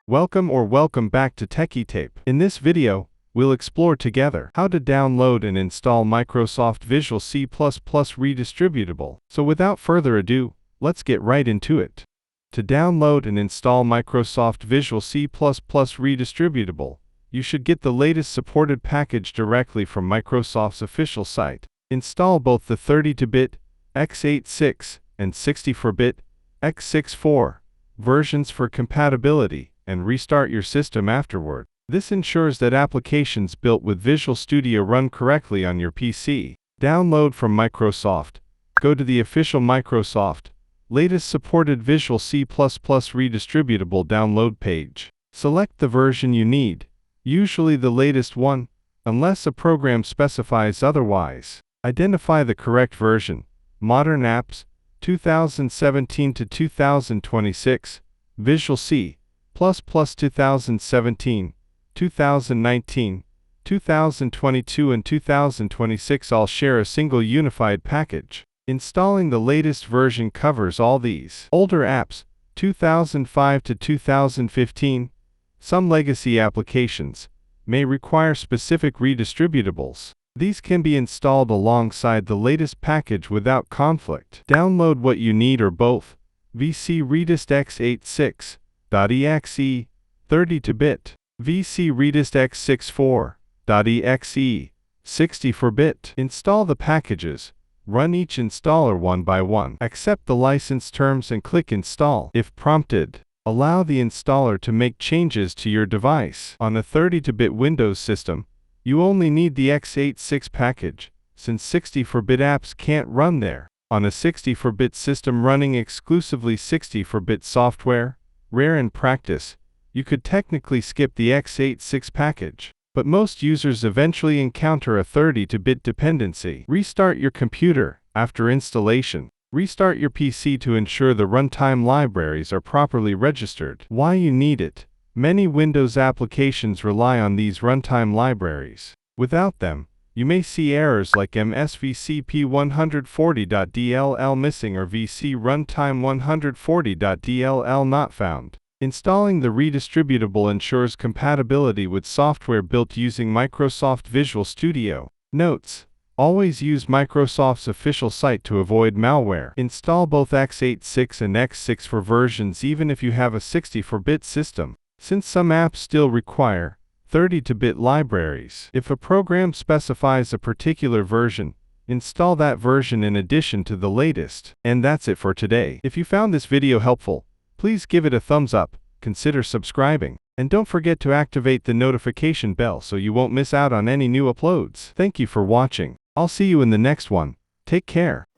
Welcome back to TechieTape. In this video, we'll explore together how to download and install Microsoft Visual C++ Redistributable. So without further ado, let's get right into it. To download and install Microsoft Visual C++ Redistributable, you should get the latest supported package directly from Microsoft's official site. Install both the 32-bit x86 and 64-bit x64 versions for compatibility, and restart your system afterward. This ensures that applications built with Visual Studio run correctly on your PC. Download from Microsoft. Go to the official Microsoft latest supported Visual C++ Redistributable download page. Select the version you need, usually the latest one, unless a program specifies otherwise. Identify the correct version: Modern Apps, 2017 to 2026, Visual C++ 2017, 2019, 2022 and 2026 all share a single unified package. Installing the latest version covers all these. Older apps, 2005 to 2015, some legacy applications, may require specific redistributables. These can be installed alongside the latest package without conflict. Download what you need or both: VC Redist x86.exe 32-bit, VC Redist x64.exe 64-bit. Install the packages. Run each installer one by one. Accept the license terms and click Install. If prompted, allow the installer to make changes to your device. On a 32-bit Windows system, you only need the x86 package, since 64-bit apps can't run there. On a 64-bit system running exclusively 64-bit software, rare in practice, you could technically skip the x86 package. But most users eventually encounter a 32-bit dependency. Restart your computer after installation. Restart your PC to ensure the runtime libraries are properly registered. Why you need it? Many Windows applications rely on these runtime libraries. Without them, you may see errors like msvcp140.dll missing or vc runtime 140.dll not found. Installing the redistributable ensures compatibility with software built using Microsoft Visual Studio. Notes: always use Microsoft's official site to avoid malware. Install both x86 and x64 versions even if you have a 64-bit system, since some apps still require 32-bit libraries. If a program specifies a particular version, install that version in addition to the latest. And that's it for today. If you found this video helpful, please give it a thumbs up, consider subscribing, and don't forget to activate the notification bell so you won't miss out on any new uploads. Thank you for watching. I'll see you in the next one. Take care.